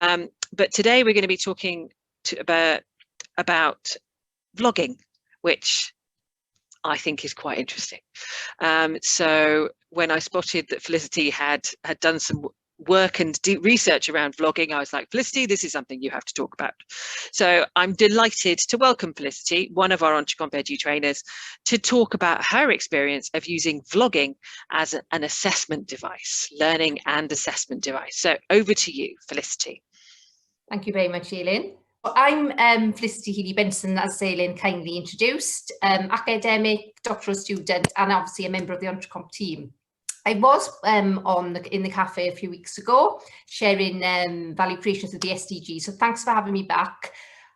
But today we're going to be talking about vlogging, which I think is quite interesting. So when I spotted that Felicity had done some work and deep research around vlogging, I was like, Felicity, this is something you have to talk about. So I'm delighted to welcome Felicity, one of our EntreCompEdu trainers, to talk about her experience of using vlogging as an assessment device, learning and assessment device. So over to you, Felicity. Thank you very much, Aileen. I'm Felicity Healey-Benson, as Aileen kindly introduced, academic, doctoral student, and obviously a member of the EntreComp team. I was in the cafe a few weeks ago, sharing value creations of the SDGs. So thanks for having me back.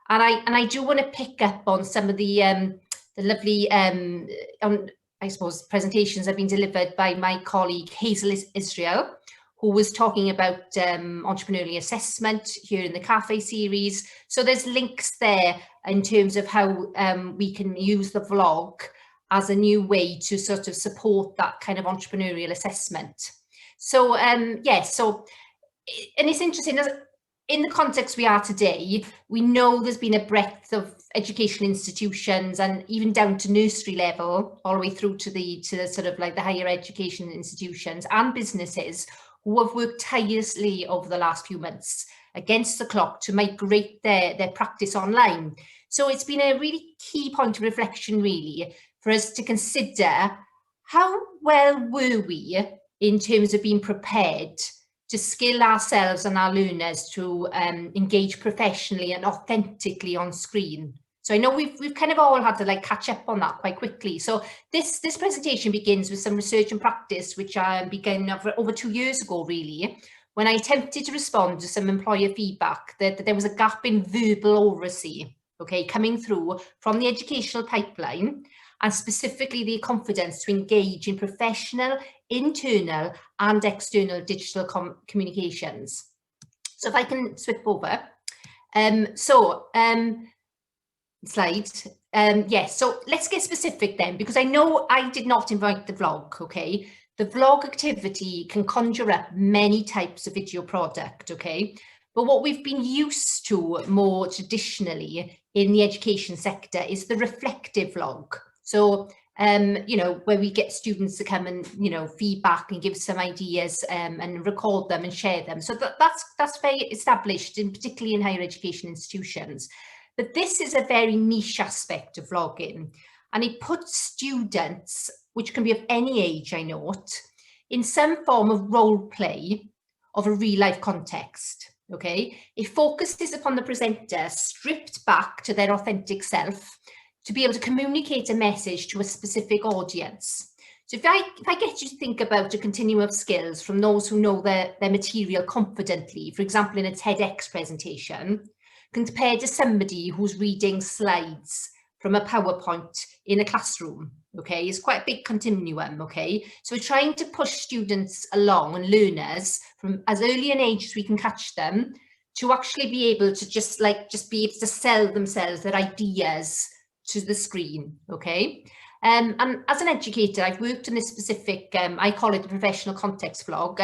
And I do want to pick up on some of the lovely, I suppose, presentations that have been delivered by my colleague Hazel Israel, who was talking about entrepreneurial assessment here in the cafe series. So there's links there in terms of how we can use the vlog as a new way to sort of support that kind of entrepreneurial assessment. So so, and it's interesting, in the context we are today, we know there's been a breadth of educational institutions, and even down to nursery level, all the way through to the sort of like the higher education institutions and businesses, who have worked tirelessly over the last few months against the clock to migrate their practice online. So it's been a really key point of reflection, really, for us to consider how well were we in terms of being prepared to skill ourselves and our learners to engage professionally and authentically on screen. So I know we've kind of all had to like catch up on that quite quickly. So this presentation begins with some research and practice, which I began over 2 years ago, really, when I attempted to respond to some employer feedback that there was a gap in verbal oracy, okay, coming through from the educational pipeline, and specifically the confidence to engage in professional, internal and external digital communications. So if I can switch over. Slide. Yes, so let's get specific then, because I know I did not invite the vlog, okay? The vlog activity can conjure up many types of video product, okay? But what we've been used to more traditionally in the education sector is the reflective vlog. So, you know, where we get students to come and, you know, feedback and give some ideas and record them and share them. So that's very established, particularly in higher education institutions. But this is a very niche aspect of vlogging, and it puts students, which can be of any age, I note, in some form of role play of a real life context, okay? It focuses upon the presenter stripped back to their authentic self to be able to communicate a message to a specific audience. So if I get you to think about a continuum of skills from those who know their material confidently, for example, in a TEDx presentation, compared to somebody who's reading slides from a PowerPoint in a classroom, okay? It's quite a big continuum, okay? So we're trying to push students along and learners from as early an age as we can catch them to actually be able to just be able to sell themselves, their ideas to the screen, okay? And as an educator, I've worked in this specific, I call it the professional context vlog.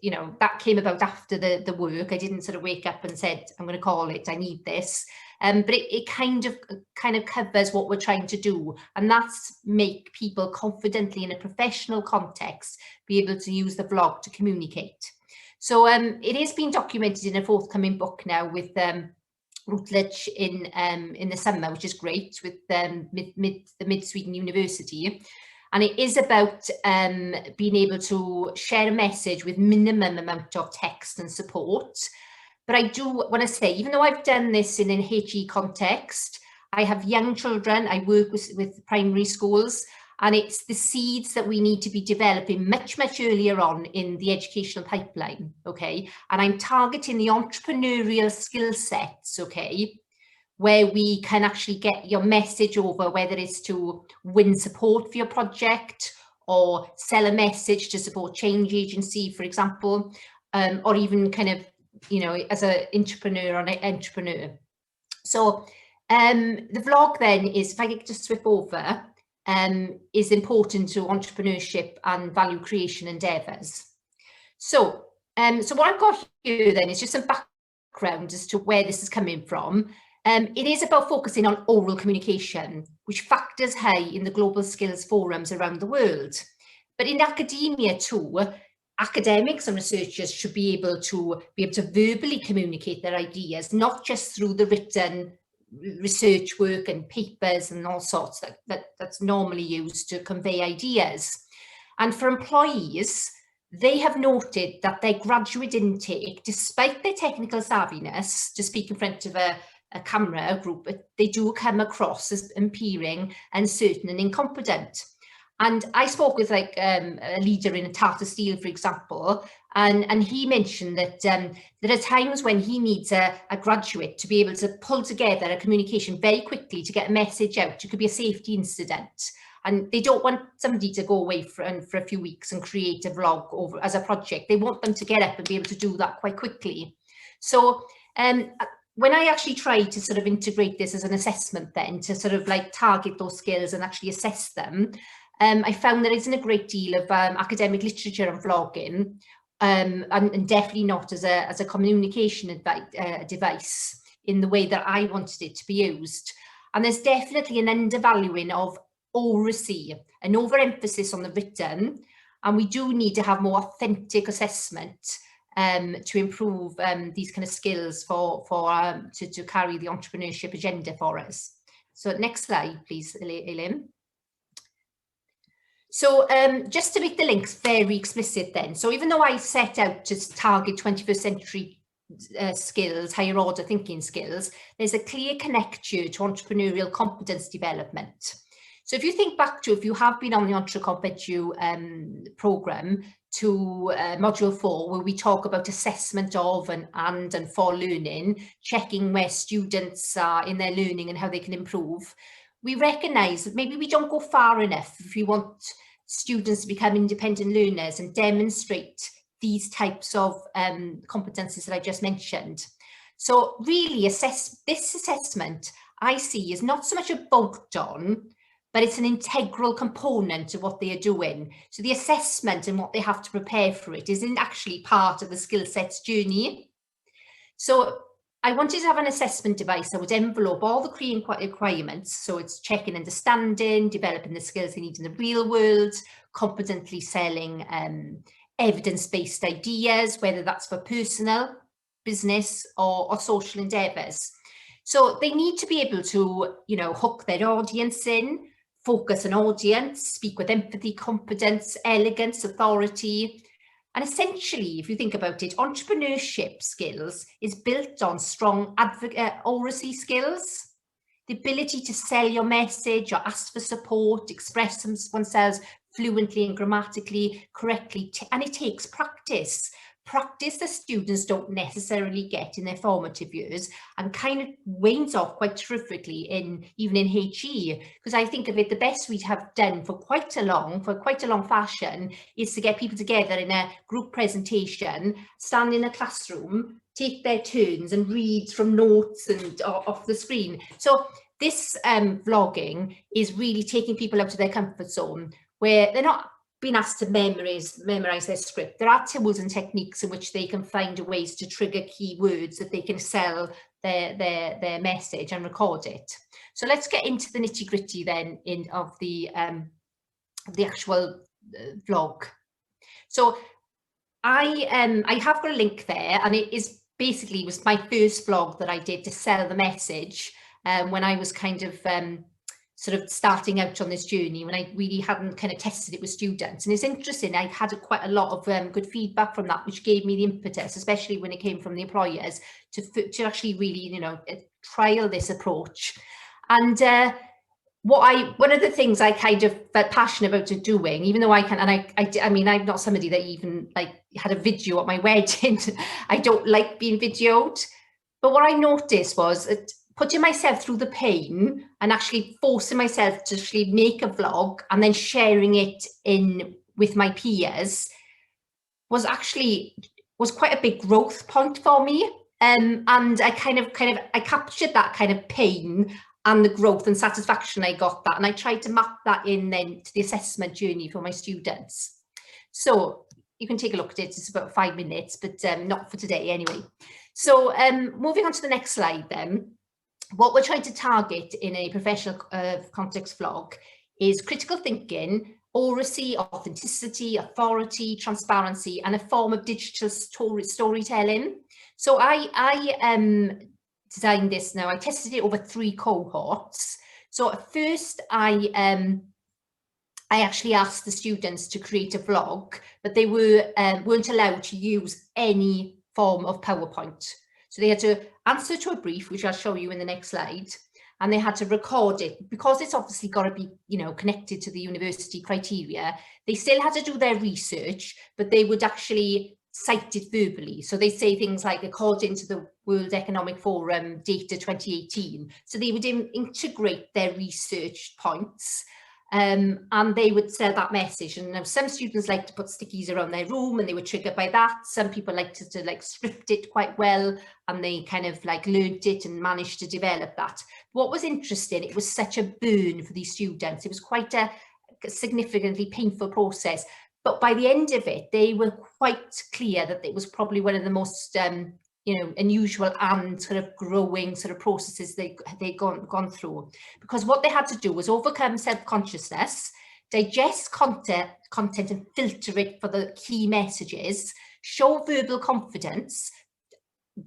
You know, that came about after the work. I didn't sort of wake up and said, I'm going to call it, I need this. But it kind of covers what we're trying to do. And that's make people confidently in a professional context be able to use the vlog to communicate. So it is being documented in a forthcoming book now with Routledge in the summer, which is great, with the Mid-Sweden University. And it is about being able to share a message with minimum amount of text and support. But I do want to say, even though I've done this in an HE context, I have young children, I work with primary schools, and it's the seeds that we need to be developing much, much earlier on in the educational pipeline, okay? And I'm targeting the entrepreneurial skill sets, okay, where we can actually get your message over, whether it's to win support for your project or sell a message to support change agency, for example, or even kind of, you know, as an entrepreneur or an entrepreneur. So the vlog then is, if I could just swip over, is important to entrepreneurship and value creation endeavours. So what I've got here then is just some background as to where this is coming from, it is about focusing on oral communication, which factors high in the global skills forums around the world. But in academia too, academics and researchers should be able to verbally communicate their ideas, not just through the written research work and papers and all sorts that's normally used to convey ideas. And for employees, they have noted that their graduate intake, despite their technical savviness to speak in front of a camera group, they do come across as impairing, uncertain and incompetent. And I spoke with like a leader in Tata Steel, for example, and he mentioned that there are times when he needs a graduate to be able to pull together a communication very quickly to get a message out. It could be a safety incident, and they don't want somebody to go away for a few weeks and create a vlog over as a project. They want them to get up and be able to do that quite quickly. So when I actually tried to sort of integrate this as an assessment then to sort of like target those skills and actually assess them, I found there isn't a great deal of academic literature on vlogging, and definitely not as a communication device in the way that I wanted it to be used. And there's definitely an undervaluing of oracy, an overemphasis on the written, and we do need to have more authentic assessment to improve these kind of skills to carry the entrepreneurship agenda for us. So next slide, please, Elaine. So just to make the links very explicit then, so even though I set out to target 21st century skills, higher order thinking skills, there's a clear connection to entrepreneurial competence development. So if you think back to, if you have been on the EntreCompEdu programme, to module 4, where we talk about assessment of and for learning, checking where students are in their learning and how they can improve, we recognise that maybe we don't go far enough if we want students to become independent learners and demonstrate these types of competencies that I just mentioned. So really this assessment I see is not so much a bolt-on, but it's an integral component of what they are doing. So the assessment and what they have to prepare for it isn't actually part of the skill sets journey. So I wanted to have an assessment device that would envelope all the key requirements. So it's checking understanding, developing the skills they need in the real world, competently selling evidence-based ideas, whether that's for personal, business or social endeavours. So they need to be able to, hook their audience in, focus on audience, speak with empathy, competence, elegance, authority. And essentially, if you think about it, entrepreneurship skills is built on strong oracy skills, the ability to sell your message or ask for support, express oneself fluently and grammatically correctly. And it takes practice that students don't necessarily get in their formative years, and kind of wanes off quite terrifically even in HE. Because I think of it, the best we have done for quite a long fashion is to get people together in a group presentation, stand in a classroom, take their turns and read from notes and off the screen. So this vlogging is really taking people out of their comfort zone, where they're not being asked to memorize their script. There are tools and techniques in which they can find ways to trigger key words that they can sell their message and record it. So let's get into the nitty-gritty then of the actual vlog. So I have got a link there, and it is basically was my first vlog that I did to sell the message when I was kind of sort of starting out on this journey, when I really hadn't kind of tested it with students. And it's interesting, I had quite a lot of good feedback from that, which gave me the impetus, especially when it came from the employers, to actually really, trial this approach. And one of the things I kind of felt passionate about doing, even though I mean, I'm not somebody that even had a video at my wedding. I don't like being videoed. But what I noticed was that putting myself through the pain and actually forcing myself to actually make a vlog and then sharing it with my peers was quite a big growth point for me. And I I captured that kind of pain and the growth and satisfaction I got that. And I tried to map that in then to the assessment journey for my students. So you can take a look at it. It's about 5 minutes, but not for today anyway. So moving on to the next slide then, what we're trying to target in a professional context vlog is critical thinking, oracy, authenticity, authority, transparency, and a form of digital storytelling. So I designed this now. I tested it over 3 cohorts. So at first I actually asked the students to create a vlog, but they weren't allowed to use any form of PowerPoint. So they had to answer to a brief, which I'll show you in the next slide, and they had to record it. Because it's obviously got to be, you know, connected to the university criteria, they still had to do their research, but they would actually cite it verbally. So they say things like, according to the World Economic Forum data 2018. So they would integrate their research points, and they would sell that message. And now some students like to put stickies around their room and they were triggered by that. Some people like to like script it quite well, and they kind of like learned it and managed to develop that. What was interesting, it was such a burn for these students. It was quite a significantly painful process. But by the end of it, they were quite clear that it was probably one of the most you know, unusual and sort of growing sort of processes they'd gone through, because what they had to do was overcome self-consciousness, digest content and filter it for the key messages, show verbal confidence,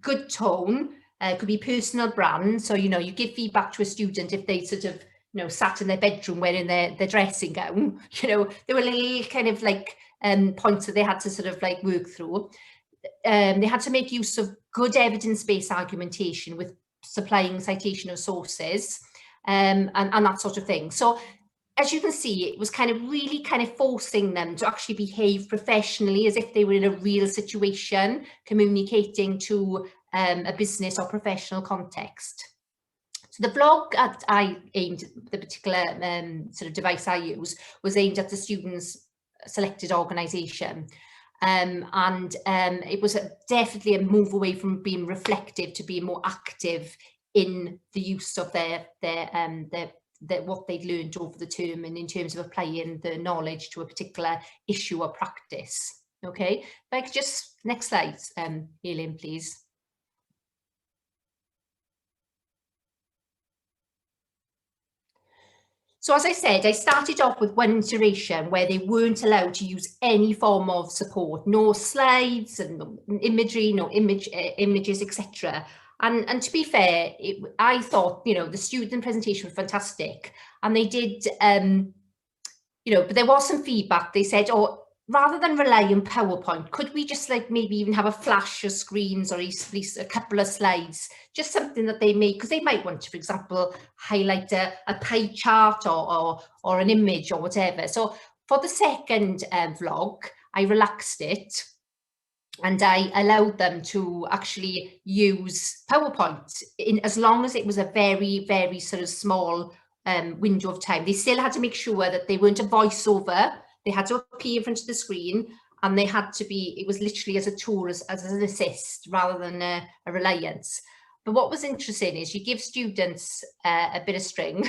good tone, could be personal brand. So, you know, you give feedback to a student if they sort of, you know, sat in their bedroom wearing their dressing gown, you know, there were little kind of like points that they had to sort of like work through. They had to make use of good evidence-based argumentation with supplying citation of sources, and that sort of thing. So as you can see, it was kind of really kind of forcing them to actually behave professionally as if they were in a real situation, communicating to a business or professional context. So the vlog that I aimed at, the particular sort of device I use, was aimed at the students' selected organisation. It was definitely a move away from being reflective to being more active in the use of their what they'd learned over the term, and in terms of applying the knowledge to a particular issue or practice. Okay, if I could just, next slide, Eileen, please. So as I said, I started off with one iteration where they weren't allowed to use any form of support, no slides and imagery, no images, etc. And to be fair, I thought, you know, the student presentation was fantastic, and they did, you know, but there was some feedback. They said, oh, rather than rely on PowerPoint, could we just like maybe even have a flash of screens, or at least a couple of slides, just something that they make, because they might want to, for example, highlight a pie chart or an image or whatever. So for the second vlog, I relaxed it, and I allowed them to actually use PowerPoint in as long as it was a very, very sort of small window of time. They still had to make sure that they weren't a voiceover. They had to appear in front of the screen, and they had to be, it was literally as a tool, as an assist rather than a reliance. But what was interesting is you give students a bit of string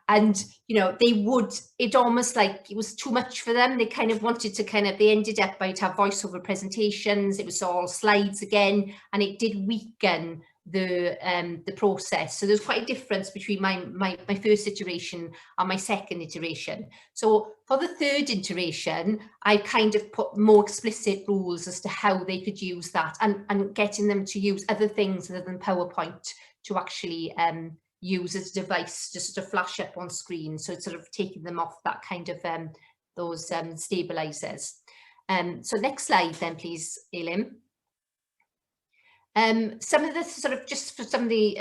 and, you know, they would, it almost like it was too much for them. They kind of wanted to they ended up by to have voiceover presentations. It was all slides again, and it did weaken the process. So there's quite a difference between my first iteration and my second iteration. So for the third iteration, I kind of put more explicit rules as to how they could use that, and getting them to use other things other than PowerPoint to actually use as a device just to flash up on screen. So it's sort of taking them off that kind of those stabilizers. So next slide then, please, Eileen. Some of the sort of, just for some of the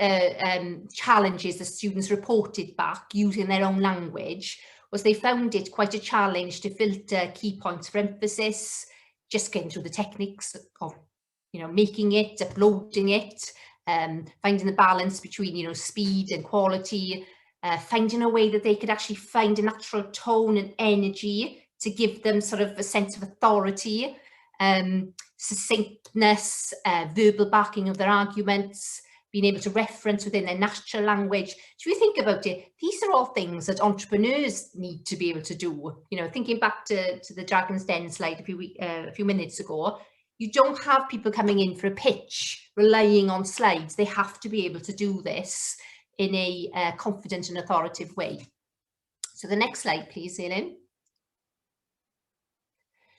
challenges the students reported back using their own language, was they found it quite a challenge to filter key points for emphasis, just getting through the techniques of, you know, making it, uploading it, finding the balance between, you know, speed and quality, finding a way that they could actually find a natural tone and energy to give them sort of a sense of authority, succinctness, verbal backing of their arguments, being able to reference within their natural language. So if you think about it, these are all things that entrepreneurs need to be able to do. You know, thinking back to the Dragon's Den slide a few minutes ago, you don't have people coming in for a pitch, relying on slides. They have to be able to do this in a confident and authoritative way. So the next slide, please, Elaine.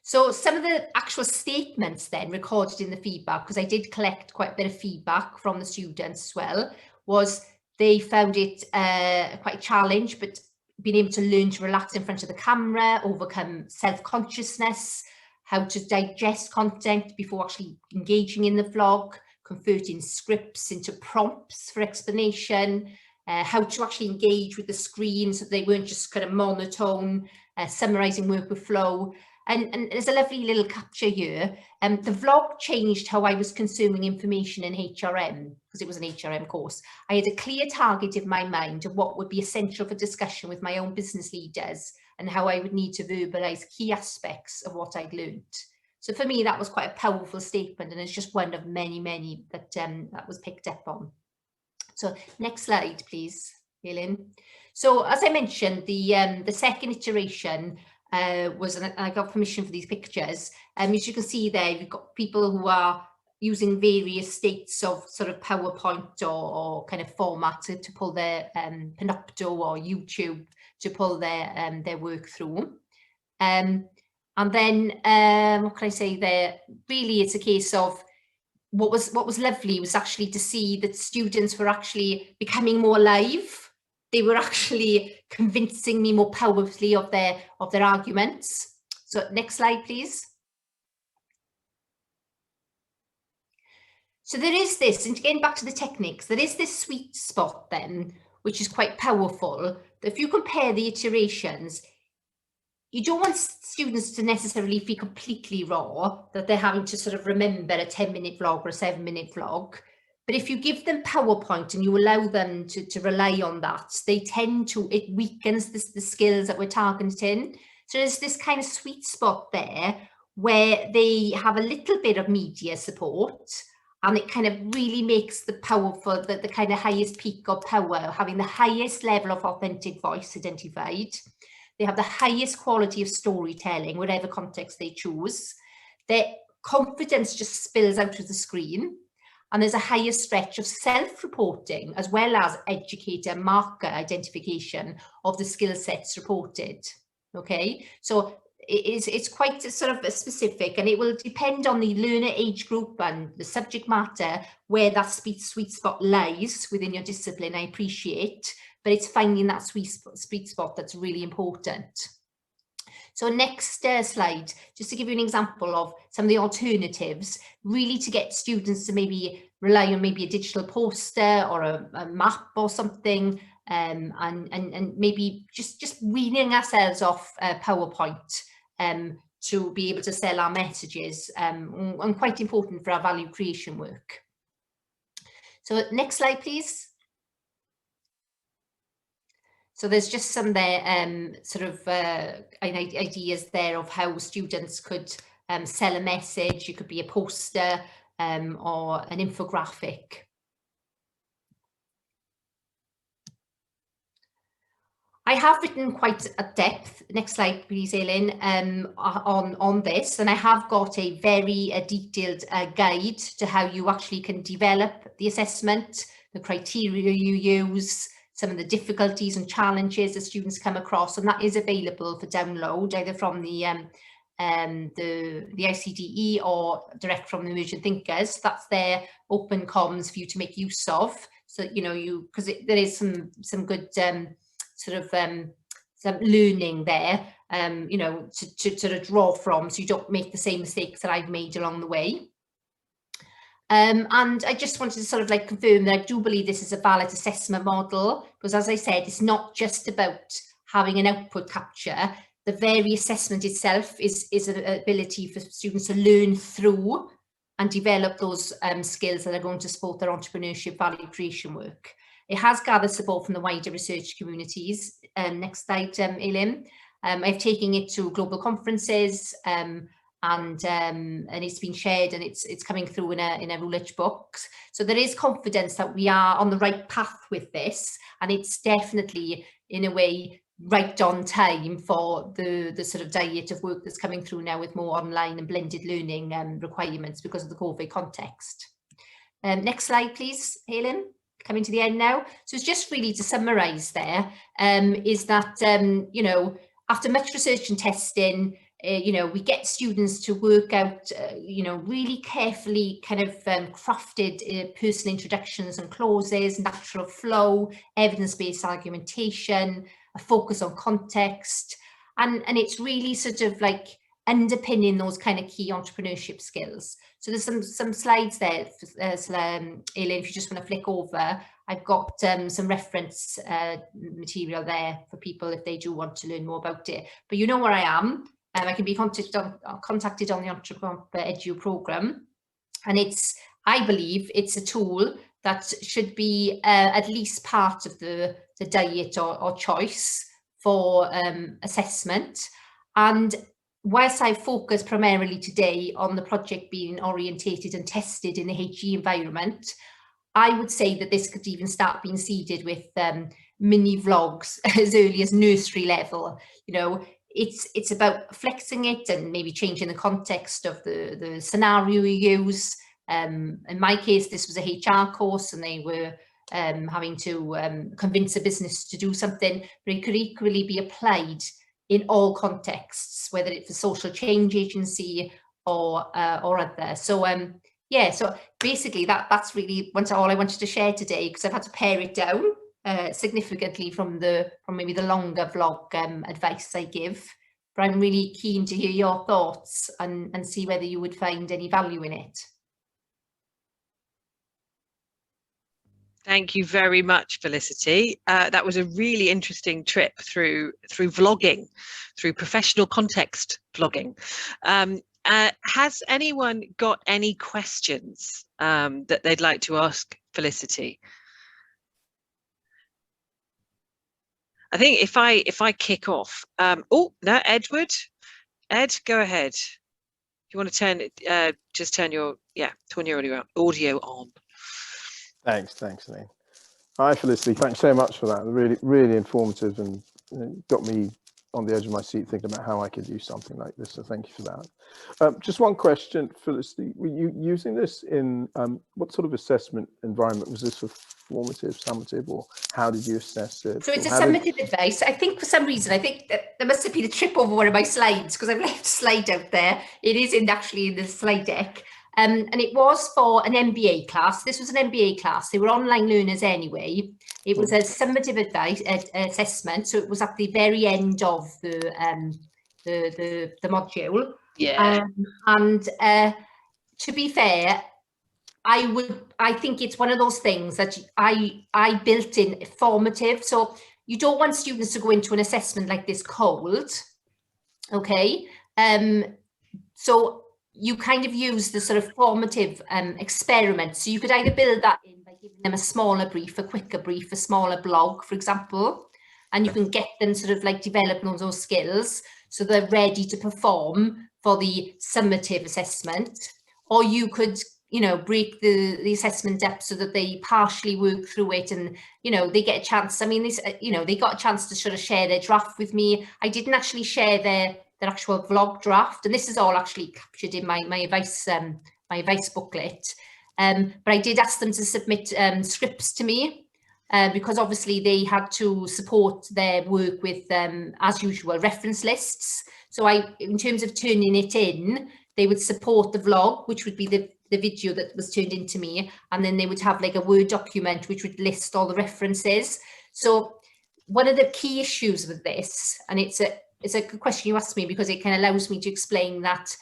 So some of the actual statements then recorded in the feedback, because I did collect quite a bit of feedback from the students as well, was they found it quite a challenge, but being able to learn to relax in front of the camera, overcome self-consciousness, how to digest content before actually engaging in the vlog, converting scripts into prompts for explanation, how to actually engage with the screen so they weren't just kind of monotone, summarising work with flow. And there's a lovely little capture here. The vlog changed how I was consuming information in HRM, because it was an HRM course. I had a clear target in my mind of what would be essential for discussion with my own business leaders and how I would need to verbalise key aspects of what I'd learnt. So for me, that was quite a powerful statement, and it's just one of many, many that that was picked up on. So next slide, please, Helen. So as I mentioned, the second iteration was, and I got permission for these pictures. As you can see there, you've got people who are using various states of sort of PowerPoint or kind of format to pull their Panopto or YouTube to pull their work through. And then what can I say there? Really, it's a case of what was lovely was actually to see that students were actually becoming more alive. They were actually convincing me more powerfully of their arguments. So next slide, please. So there is this, and getting back to the techniques, there is this sweet spot then, which is quite powerful. If you compare the iterations, you don't want students to necessarily feel completely raw, that they're having to sort of remember a 10-minute vlog or a 7-minute vlog. But if you give them PowerPoint and you allow them to rely on that, they tend to, it weakens the skills that we're targeting. So there's this kind of sweet spot there where they have a little bit of media support, and it kind of really makes the powerful, the kind of highest peak of power, having the highest level of authentic voice identified. They have the highest quality of storytelling, whatever context they choose. Their confidence just spills out of the screen. And there's a higher stretch of self-reporting as well as educator marker identification of the skill sets reported. Okay, so it's quite sort of specific, and it will depend on the learner age group and the subject matter where that sweet spot lies within your discipline. I appreciate, but it's finding that sweet spot that's really important. So next slide, just to give you an example of some of the alternatives, really to get students to maybe rely on maybe a digital poster or a map or something, and maybe just weaning ourselves off PowerPoint to be able to sell our messages, and quite important for our value creation work. So next slide, please. So there's just some there sort of ideas there of how students could sell a message. It could be a poster or an infographic. I have written quite at depth, next slide please, Elaine, on this, and I have got a very detailed guide to how you actually can develop the assessment, the criteria you use, some of the difficulties and challenges that students come across, and that is available for download either from the ICDE or direct from the Emergent Thinkers. That's their open comms for you to make use of. So you know, because there is some good sort of some learning there, you know, to sort of draw from, so you don't make the same mistakes that I've made along the way. And I just wanted to sort of like confirm that I do believe this is a valid assessment model, because as I said, it's not just about having an output capture. The very assessment itself is an ability for students to learn through and develop those skills that are going to support their entrepreneurship value creation work. It has gathered support from the wider research communities. Next slide, Elaine. I've taken it to global conferences, and it's been shared, and it's coming through in a Routledge books. So there is confidence that we are on the right path with this, and it's definitely in a way right on time for the sort of diet of work that's coming through now with more online and blended learning requirements because of the COVID context. Next slide, please, Helen. Coming to the end now. So it's just really to summarise there, is that, you know, after much research and testing, you know, we get students to work out, you know, really carefully kind of crafted personal introductions and clauses, natural flow, evidence-based argumentation, a focus on context, and it's really sort of like underpinning those kind of key entrepreneurship skills. So there's some slides there, Elaine, if you just want to flick over. I've got some reference material there for people if they do want to learn more about it. But you know where I am. I can be contacted on the EntreCompEdu programme. And I believe it's a tool that should be at least part of the diet or choice for assessment. And whilst I focus primarily today on the project being orientated and tested in the HE environment, I would say that this could even start being seeded with mini vlogs as early as nursery level. You know, it's about flexing it and maybe changing the context of the scenario you use. In my case, this was a HR course and they were having to convince a business to do something, but it could equally be applied in all contexts, whether it's a social change agency or other. So yeah, so basically that's really all I wanted to share today, because I've had to pare it down significantly from maybe the longer vlog advice I give. But I'm really keen to hear your thoughts and see whether you would find any value in it. Thank you very much, Felicity. That was a really interesting trip through vlogging, through professional context vlogging. Has anyone got any questions that they'd like to ask Felicity? I think if I kick off, oh no, Edward, Ed, go ahead. You want to just turn your audio on. Thanks, Elaine. Hi, Felicity. Thanks so much for that. Really, really informative, and got me on the edge of my seat thinking about how I could use something like this. So thank you for that. Just one question, Felicity. Were you using this in what sort of assessment environment? Was this for formative, summative, or how did you assess it? So it's a summative advice. I think for some reason, I think that there must have been a trip over one of my slides, because I've left a slide out there. It is actually in the slide deck. And it was for an MBA class. This was an MBA class. They were online learners anyway. It was a summative advice assessment, so it was at the very end of the module. Yeah. And to be fair, I think it's one of those things that I built in formative. So you don't want students to go into an assessment like this cold, okay? So you kind of use the sort of formative experiment. So you could either build that in by giving them a smaller brief, a quicker brief, a smaller blog, for example, and you can get them sort of like developing those skills so they're ready to perform for the summative assessment. Or you could, you know, break the assessment up so that they partially work through it and, you know, they get a chance. I mean, this, you know, they got a chance to sort of share their draft with me. I didn't actually share their actual vlog draft, and this is all actually captured in my advice booklet. But I did ask them to submit scripts to me because obviously they had to support their work with, as usual, reference lists. So in terms of turning it in, they would support the vlog, which would be the video that was turned into me, and then they would have like a Word document which would list all the references. So one of the key issues with this, and it's a good question you asked me, because it kind of allows me to explain that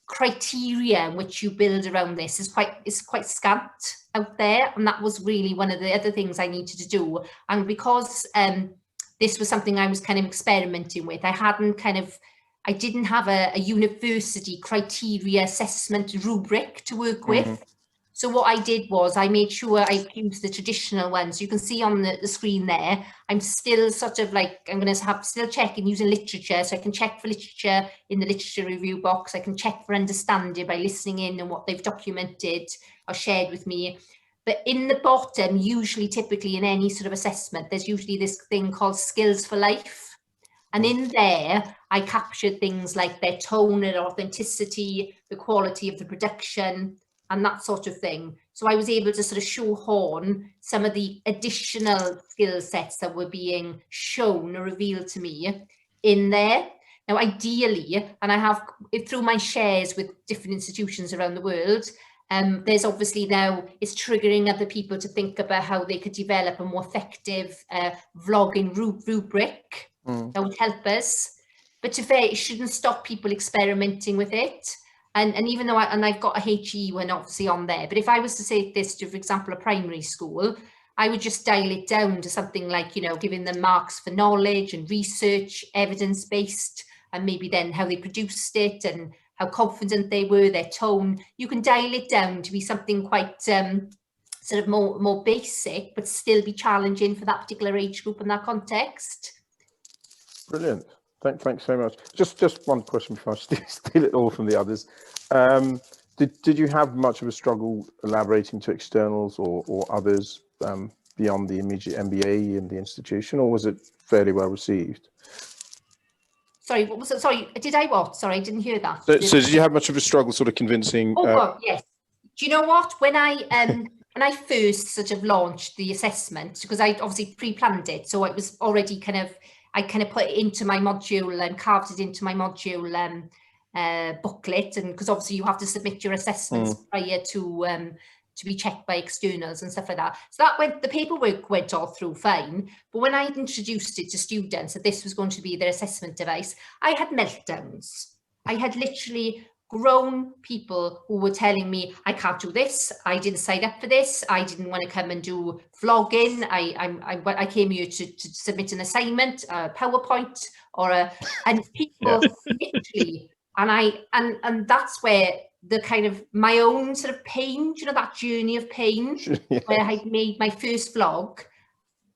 criteria in which you build around this is quite scant out there, and that was really one of the other things I needed to do. And because this was something I was kind of experimenting with, I didn't have a university criteria assessment rubric to work with. So what I did was I made sure I used the traditional ones. You can see on the screen there, I'm still sort of like, I'm going to still checking using literature. So I can check for literature in the literature review box. I can check for understanding by listening in and what they've documented or shared with me. But in the bottom, usually, typically in any sort of assessment, there's usually this thing called skills for life. And in there, I captured things like their tone and authenticity, the quality of the production, and that sort of thing. So I was able to sort of shoehorn some of the additional skill sets that were being shown or revealed to me in there. Now, ideally, and I have, through my shares with different institutions around the world, there's obviously now, it's triggering other people to think about how they could develop a more effective vlogging rubric that would help us. But to be fair, it shouldn't stop people experimenting with it. And even though I've got a HE one obviously on there, but if I was to say this to, for example, a primary school, I would just dial it down to something like, you know, giving them marks for knowledge and research, evidence-based, and maybe then how they produced it and how confident they were, their tone. You can dial it down to be something quite sort of more basic, but still be challenging for that particular age group in that context. Brilliant. Thanks so much. Just one question before I steal it all from the others. Did you have much of a struggle elaborating to externals or others beyond the immediate MBA in the institution, or was it fairly well received? Sorry, what was it? Sorry, did I what? Sorry, I didn't hear that. So did you have much of a struggle sort of convincing? Oh, God, yes. Do you know what? When I first sort of launched the assessment, because I obviously pre-planned it, so it was already I kind of put it into my module and carved it into my module booklet, and because obviously you have to submit your assessments prior to be checked by externals and stuff like that. So the paperwork went all through fine. But when I introduced it to students that this was going to be their assessment device, I had meltdowns. I had literally grown people who were telling me, I can't do this, I didn't sign up for this, I didn't want to come and do vlogging, I came here to submit an assignment, a PowerPoint, and people literally, and that's where the kind of my own sort of pain, you know, that journey of pain, yes, where I made my first vlog.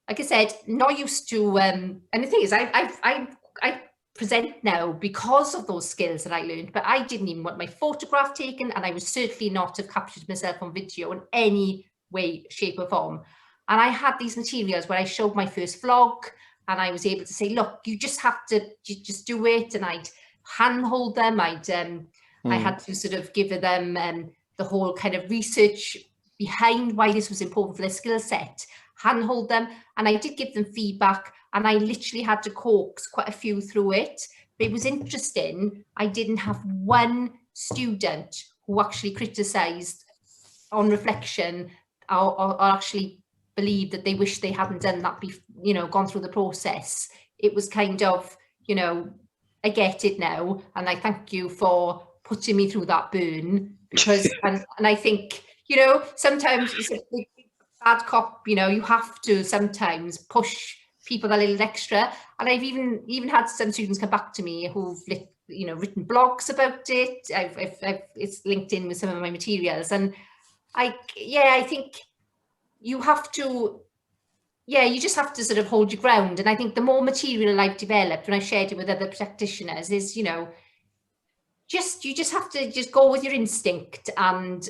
Like I said, not used to, and the thing is, I present now because of those skills that I learned, but I didn't even want my photograph taken, and I would certainly not have captured myself on video in any way, shape or form. And I had these materials where I showed my first vlog, and I was able to say, look, you just have to just do it, and I'd handhold them, I had to sort of give them the whole kind of research behind why this was important for their skill set, handhold them, and I did give them feedback, and I literally had to coax quite a few through it. But it was interesting. I didn't have one student who actually criticised on reflection or actually believed that they wish they hadn't done that, you know, gone through the process. It was kind of, you know, I get it now, and I thank you for putting me through that burn, because and I think, you know, sometimes it's a bad cop, you know, you have to sometimes push people a little extra. And I've even had some students come back to me who've written blogs about it. It's linked in with some of my materials, and I think you have to, you just have to sort of hold your ground. And I think the more material I've developed when I shared it with other practitioners is, you know, you just have to just go with your instinct, and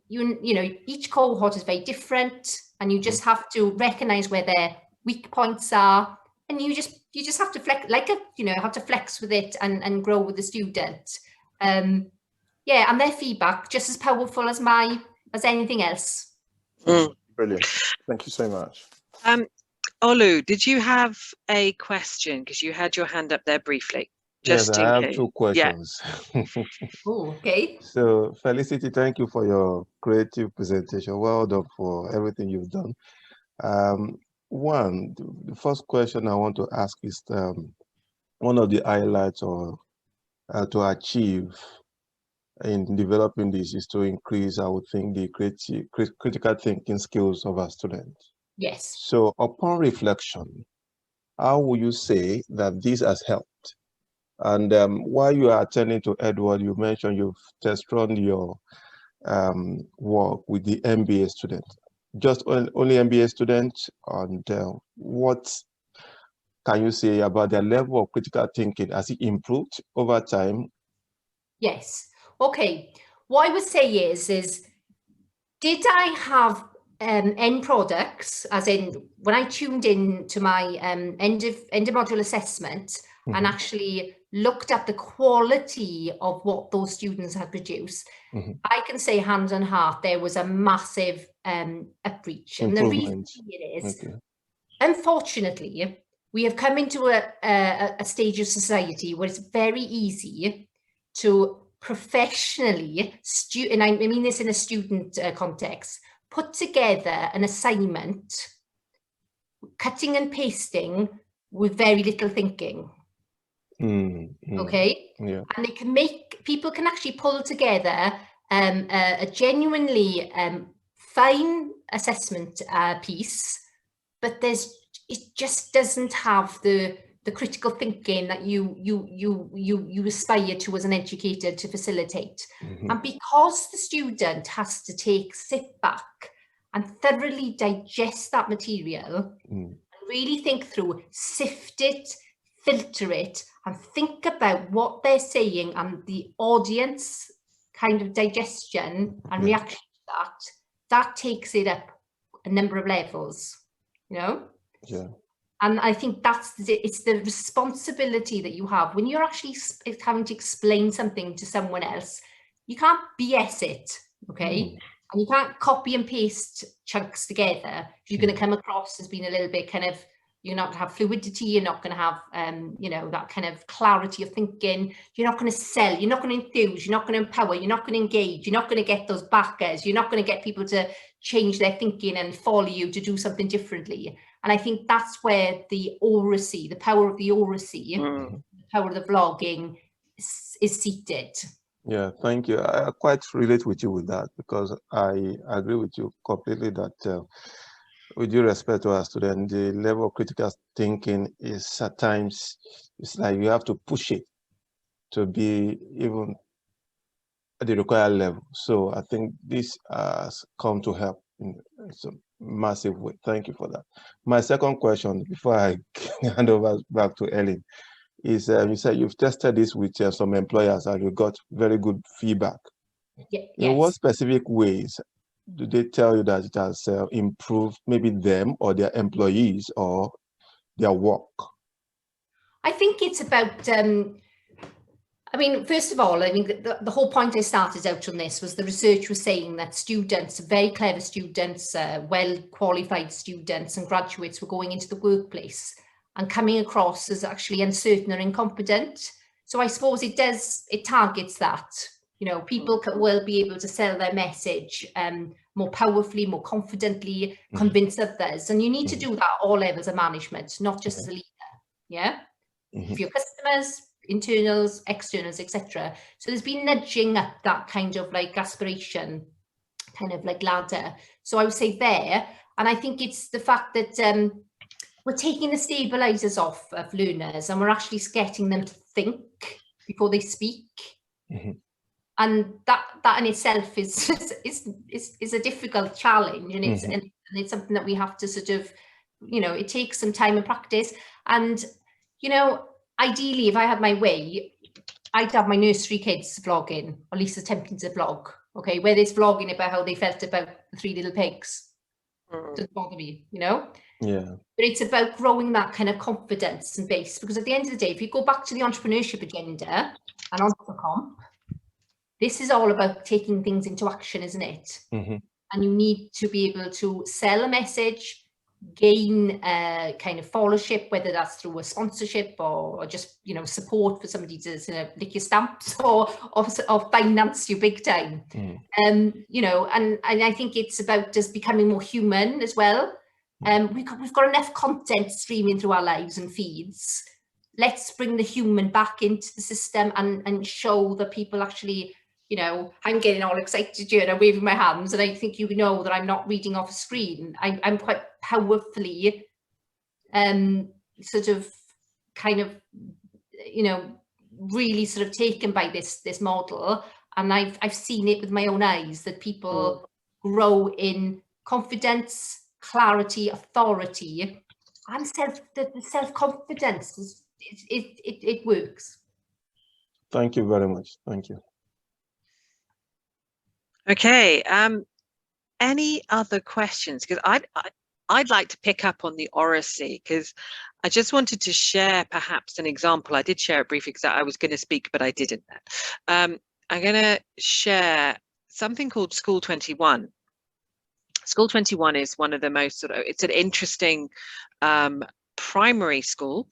you know, each cohort is very different, and you just have to recognize where their weak points are, and you just have to flex, have to flex with it and grow with the student. And their feedback just as powerful as anything else. Brilliant, thank you so much. Olu, did you have a question, because you had your hand up there briefly? Yes, I have two questions. Yeah. Oh, okay. So, Felicity, thank you for your creative presentation. Well done for everything you've done. The first question I want to ask is one of the highlights or to achieve in developing this is to increase, I would think, the critical thinking skills of our students. Yes. So, upon reflection, how would you say that this has helped? And while you are attending to Edward, you mentioned you've test-run your work with the MBA students. Just only MBA students, and what can you say about their level of critical thinking? Has it improved over time? Yes. Okay. What I would say is Did I have end products, as in when I tuned in to my end of module assessment and actually looked at the quality of what those students had produced, I can say hand on heart there was a massive outreach. And the reason it is, unfortunately, we have come into a stage of society where it's very easy to professionally, and I mean this in a student context, put together an assignment, cutting and pasting with very little thinking. Okay, and they can people can actually pull together a genuinely fine assessment piece, but it just doesn't have the critical thinking that you aspire to as an educator to facilitate. And because the student has to sit back and thoroughly digest that material, really think through, sift it, filter it, and think about what they're saying and the audience kind of digestion and reaction to that takes it up a number of levels, you know? Yeah. And I think it's the responsibility that you have when you're actually having to explain something to someone else. You can't BS it, okay? And you can't copy and paste chunks together. You're going to come across as being a little bit kind of, you're not going to have fluidity, you're not going to have, you know, that kind of clarity of thinking. You're not going to sell, you're not going to enthuse, you're not going to empower, you're not going to engage, you're not going to get those backers, you're not going to get people to change their thinking and follow you to do something differently. And I think that's where the oracy, the power of the oracy, the power of the vlogging is seated. Yeah, thank you. I quite relate with you with that, because I agree with you completely that with due respect to our students, the level of critical thinking is at times, it's like you have to push it to be even at the required level. So I think this has come to help in some massive way. Thank you for that. My second question, before I hand over back to Ellen, is you said you've tested this with some employers and you got very good feedback. In what specific ways do they tell you that it has improved maybe them or their employees or their work? I think it's about, I mean, first of all, I mean, the whole point I started out on this was the research was saying that students, very clever students, well-qualified students and graduates were going into the workplace and coming across as actually uncertain or incompetent. So I suppose it targets that. You know, people will be able to sell their message more powerfully, more confidently, convince others. And you need to do that at all levels of management, not just as a leader, yeah? For your customers, internals, externals, etc. So there's been nudging up that kind of like aspiration, kind of like ladder. So I would say there, and I think it's the fact that we're taking the stabilizers off of learners and we're actually getting them to think before they speak. And that in itself is a difficult challenge, and it's something that we have to sort of, you know, it takes some time and practice. And, you know, ideally, if I had my way, I'd have my nursery kids vlogging, or at least attempting to vlog, okay, where they're vlogging about how they felt about the 3 little pigs. Doesn't bother me, you know? Yeah. But it's about growing that kind of confidence and base, because at the end of the day, if you go back to the entrepreneurship agenda and EntreComp, this is all about taking things into action, isn't it? And you need to be able to sell a message, gain kind of followership, whether that's through a sponsorship or just, you know, support for somebody to sort of lick your stamps or finance you big time. You know, and I think it's about just becoming more human as well. We've got enough content streaming through our lives and feeds. Let's bring the human back into the system and show that people actually, you know, I'm getting all excited here and I'm waving my hands, and I think you know that I'm not reading off a screen. I'm quite powerfully sort of kind of, you know, really sort of taken by this model, and I've seen it with my own eyes that people grow in confidence, clarity, authority, and self-confidence. It works. Thank you very much. Thank you. Okay, any other questions? Because I'd like to pick up on the oracy, because I just wanted to share perhaps an example. I did share it briefly because I was going to speak, but I didn't. I'm going to share something called School 21. School 21 is one of the most it's an interesting primary school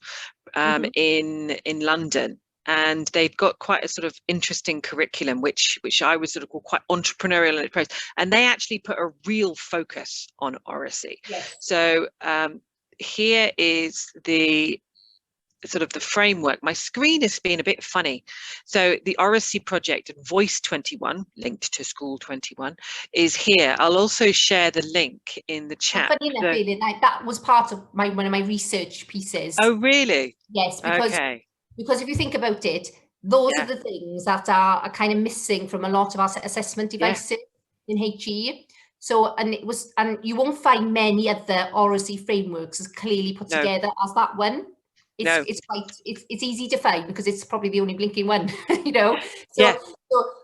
in London. And they've got quite a sort of interesting curriculum, which I would sort of call quite entrepreneurial. And they actually put a real focus on oracy. Yes. So here is the sort of the framework. My screen has been a bit funny. So the oracy project and Voice 21, linked to School 21, is here. I'll also share the link in the chat. Funny enough, really, like that was part of one of my research pieces. Oh, really? Yes, because if you think about it, those are the things that are kind of missing from a lot of our assessment devices in HE. So, and you won't find many other oracy frameworks as clearly put together as that one. It's easy to find because it's probably the only blinking one, you know.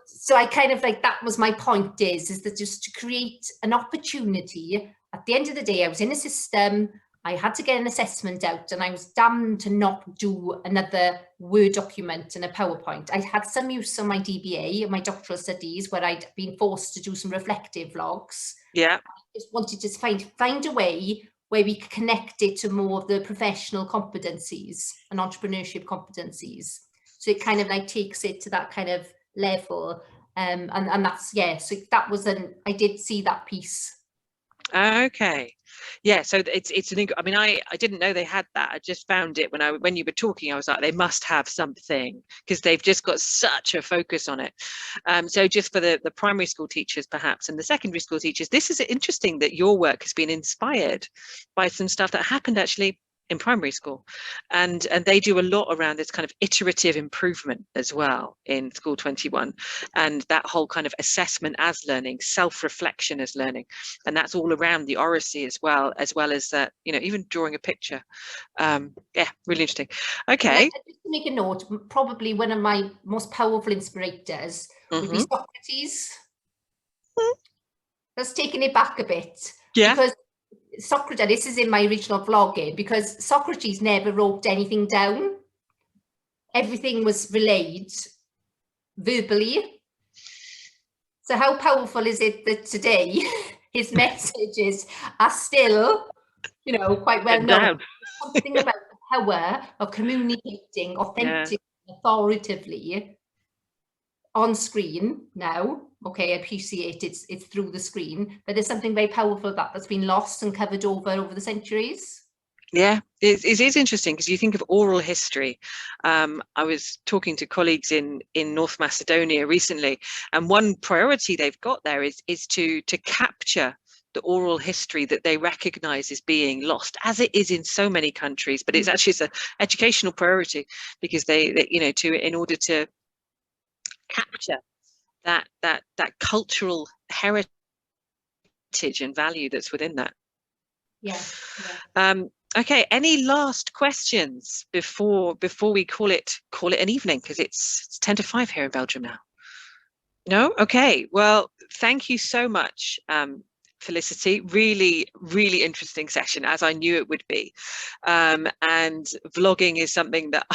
So I kind of like, that was my point, is that just to create an opportunity. At the end of the day, I was in a system. I had to get an assessment out, and I was damned to not do another Word document and a PowerPoint. I had some use on my DBA, my doctoral studies, where I'd been forced to do some reflective logs. Yeah. I just wanted to find a way where we could connect it to more of the professional competencies and entrepreneurship competencies. So it kind of like takes it to that kind of level. And that's, so that was I did see that piece. Okay. Yeah, so it's an, I mean, I didn't know they had that. I just found it when you were talking. I was like, they must have something, because they've just got such a focus on it. So just for the primary school teachers perhaps, and the secondary school teachers, this is interesting that your work has been inspired by some stuff that happened actually in primary school, and they do a lot around this kind of iterative improvement as well in School 21, and that whole kind of assessment as learning, self-reflection as learning, and that's all around the oracy as well as that, you know, even drawing a picture. Yeah, really interesting. Okay, just to make a note, probably one of my most powerful inspirators would be Socrates. That's taking it back a bit, because Socrates, this is in my original vlogging, because Socrates never wrote anything down. Everything was relayed verbally. So how powerful is it that today his messages are still, you know, quite well known? Something about the power of communicating authentically, authoritatively on screen now. Okay, I appreciate it's through the screen, but there's something very powerful that's been lost and covered over the centuries. Yeah, it is interesting, because you think of oral history. I was talking to colleagues in North Macedonia recently, and one priority they've got there is to capture the oral history that they recognize as being lost, as it is in so many countries. But it's actually an educational priority, because they you know, in order to capture that cultural heritage and value that's within that. Okay, any last questions before we call it an evening, because it's 10 to 5 here in Belgium now? No? Okay, well, thank you so much, Felicity. Really interesting session, as I knew it would be. And vlogging is something that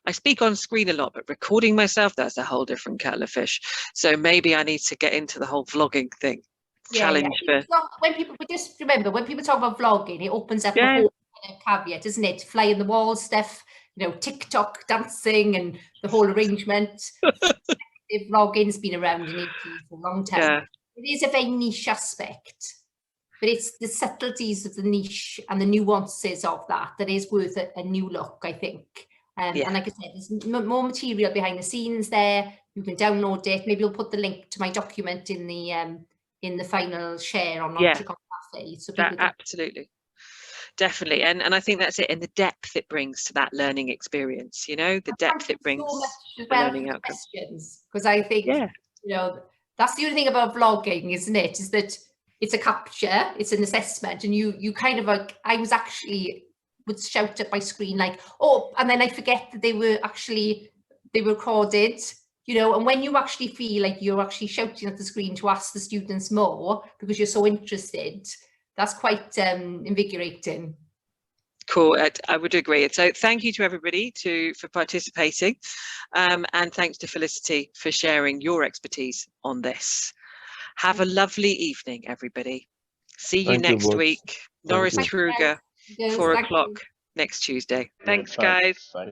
I speak on screen a lot, but recording myself, that's a whole different kettle of fish. So maybe I need to get into the whole vlogging thing. Challenge for when people, just remember, when people talk about vlogging, it opens up a whole caveat, isn't it? Fly in the wall stuff, you know, TikTok dancing and the whole arrangement. Vlogging's been around in IT for a long time. It is a very niche aspect, but it's the subtleties of the niche and the nuances of that is worth a new look, I think. And like I said, there's more material behind the scenes there. You can download it. Maybe we'll put the link to my document in the final share on EntreCompEdu Café. So people absolutely, definitely, and I think that's it, and the depth it brings to that learning experience. You know, the depth it brings so much as well for the questions, because I think you know, that's the only thing about vlogging, isn't it? Is that it's a capture, it's an assessment, and you kind of like, I would shout at my screen like, oh, and then I forget that they were recorded, you know, and when you actually feel like you're actually shouting at the screen to ask the students more because you're so interested, that's quite invigorating. Cool, I would agree. So thank you to everybody for participating, and thanks to Felicity for sharing your expertise on this. Have a lovely evening, everybody. See you next week. Norris Kruger, 4 o'clock next Tuesday. Thanks, guys. Bye.